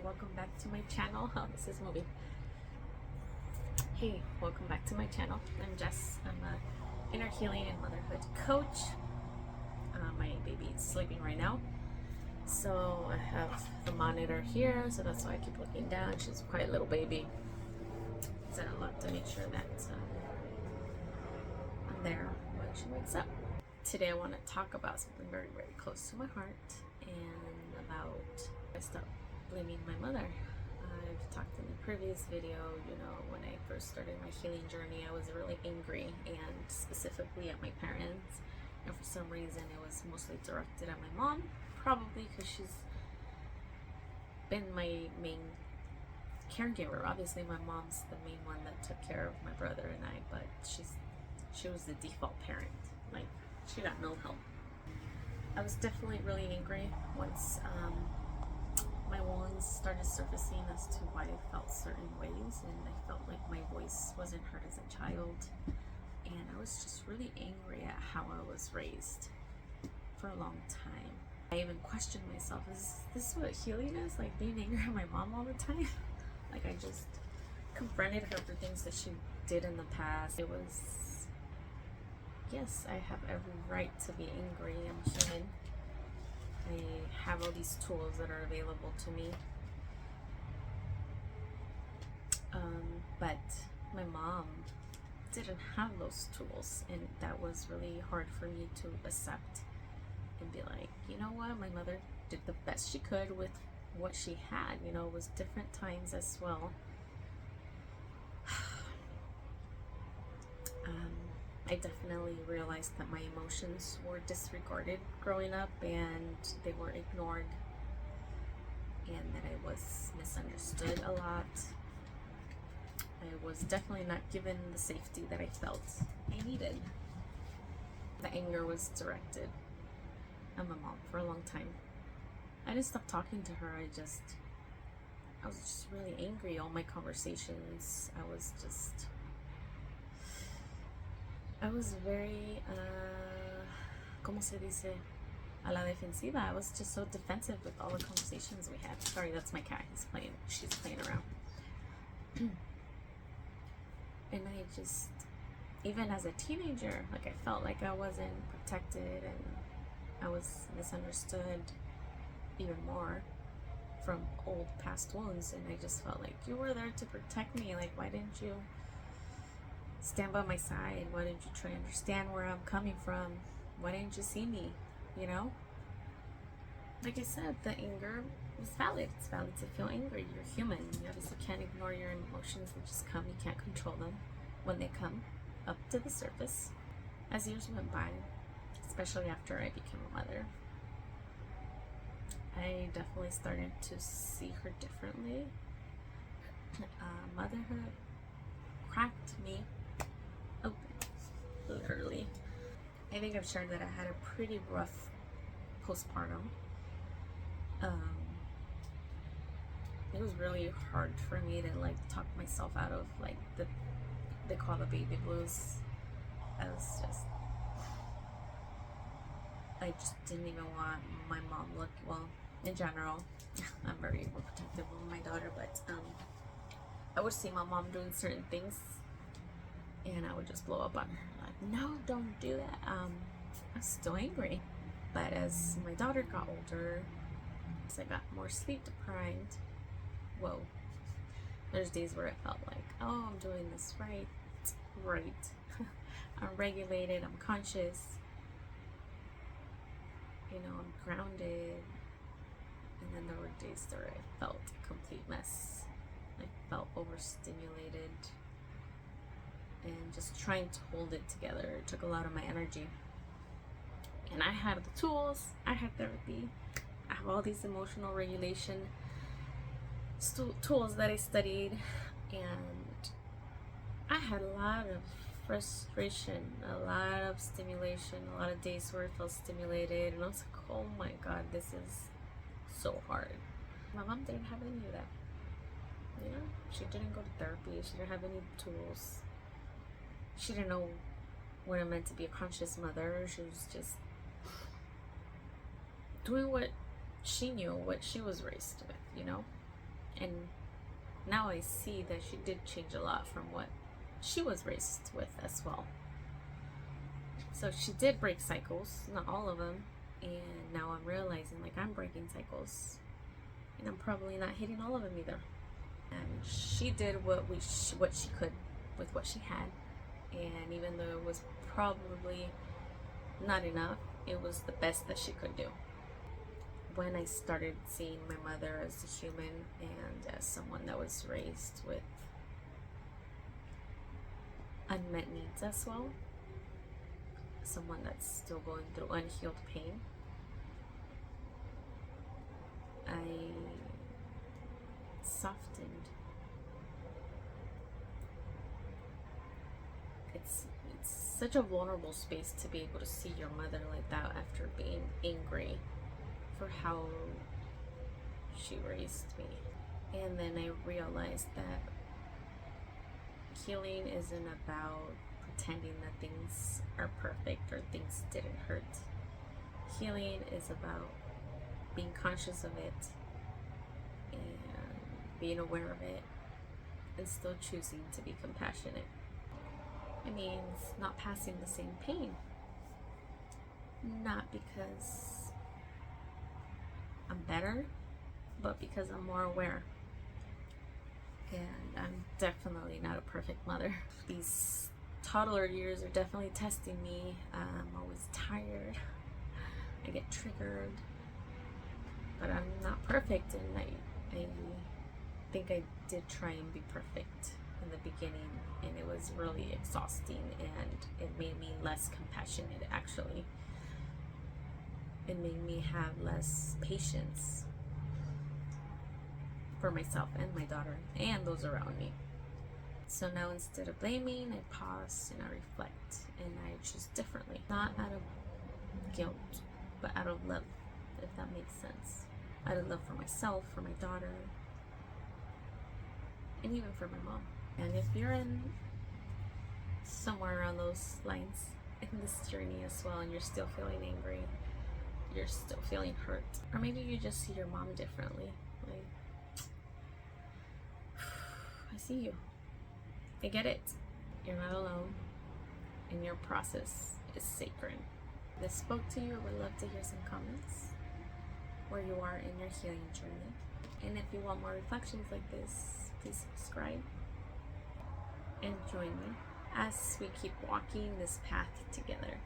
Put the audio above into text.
welcome back to my channel. Oh, this is moving. Hey, welcome back to my channel. I'm Jess. I'm a inner healing and motherhood coach. My baby is sleeping right now, so I have the monitor here, so that's why I keep looking down. She's a quiet little baby. It's a lot to make sure that I'm there when she wakes up. Today I want to talk about something very, very close to my heart, and about I stopped blaming my mother. I've talked in the previous video, when I first started my healing journey, I was really angry, and specifically at my parents. And for some reason, it was mostly directed at my mom, probably because she's been my main caregiver. Obviously, my mom's the main one that took care of my brother and I, but she was the default parent. Like, she got no help. I was definitely really angry once my wounds started surfacing as to why I felt certain ways, and I felt like my voice wasn't heard as a child, and I was just really angry at how I was raised for a long time. I even questioned myself, is this what healing is? Like, being angry at my mom all the time? Like, I just confronted her for things that she did in the past. It was, yes, I have every right to be angry. I'm human. I have all these tools that are available to me. But my mom didn't have those tools, and that was really hard for me to accept and be like, you know what, my mother did the best she could with what she had. It was different times as well. I definitely realized that my emotions were disregarded growing up, and they were ignored, and that I was misunderstood a lot. I was definitely not given the safety that I felt I needed. The anger was directed at my mom for a long time. I didn't stop talking to her. I was just really angry. All my conversations, I was very, ¿cómo se dice? A la defensiva. I was just so defensive with all the conversations we had. Sorry, that's my cat. She's playing around. And I just, even as a teenager, like, I felt like I wasn't protected, and I was misunderstood even more from old past wounds. And I just felt like, you were there to protect me. Like, why didn't you stand by my side? Why didn't you try to understand where I'm coming from? Why didn't you see me? Like I said, the anger is valid. It's valid to feel angry. You're human. You obviously can't ignore your emotions. They just come. You can't control them when they come up to the surface. As years went by, especially after I became a mother, I definitely started to see her differently. Motherhood cracked me open, literally. I think I've shared that I had a pretty rough postpartum. It was really hard for me to talk myself out of they call the baby blues. I just didn't even want my mom in general. I'm very protective of my daughter, but I would see my mom doing certain things, and I would just blow up on her. Like, no, don't do that. I was still angry. But as my daughter got older, as I got more sleep deprived, there's days where I felt like, oh, I'm doing this right. I'm regulated, I'm conscious, I'm grounded. And then there were days where I felt a complete mess. I felt overstimulated, and just trying to hold it together took a lot of my energy. And I had the tools, I had therapy, I have all these emotional regulation tools that I studied, and I had a lot of frustration, a lot of stimulation, a lot of days where I felt stimulated, and I was like, oh my god, this is so hard. My mom didn't have any of that. She didn't go to therapy, she didn't have any tools, she didn't know what it meant to be a conscious mother. She was just doing what she knew, what she was raised with. And now I see that she did change a lot from what she was raised with as well. So she did break cycles, not all of them. And now I'm realizing like I'm breaking cycles, and I'm probably not hitting all of them either. And she did what she could with what she had, and even though it was probably not enough, it was the best that she could do. When I started seeing my mother as a human and as someone that was raised with unmet needs as well, someone that's still going through unhealed pain, I softened. It's such a vulnerable space to be able to see your mother like that after being angry for how she raised me. And then I realized that healing isn't about pretending that things are perfect or things didn't hurt. Healing is about being conscious of it and being aware of it and still choosing to be compassionate. It means not passing the same pain. Not because I'm better, but because I'm more aware. And I'm definitely not a perfect mother. These toddler years are definitely testing me. I'm always tired. I get triggered. But I'm not perfect, and I think I did try and be perfect in the beginning, and it was really exhausting, and it made me less compassionate. Actually, it made me have less patience for myself and my daughter and those around me. So now, instead of blaming, I pause and I reflect, and I choose differently, not out of guilt, but out of love, if that makes sense. Out of love for myself, for my daughter, and even for my mom. And if you're in somewhere around those lines in this journey as well, and you're still feeling angry, you're still feeling hurt, or maybe you just see your mom differently, like, I see you, I get it, you're not alone, and your process is sacred. If this spoke to you, I would love to hear some comments where you are in your healing journey. And if you want more reflections like this, please subscribe and join me as we keep walking this path together.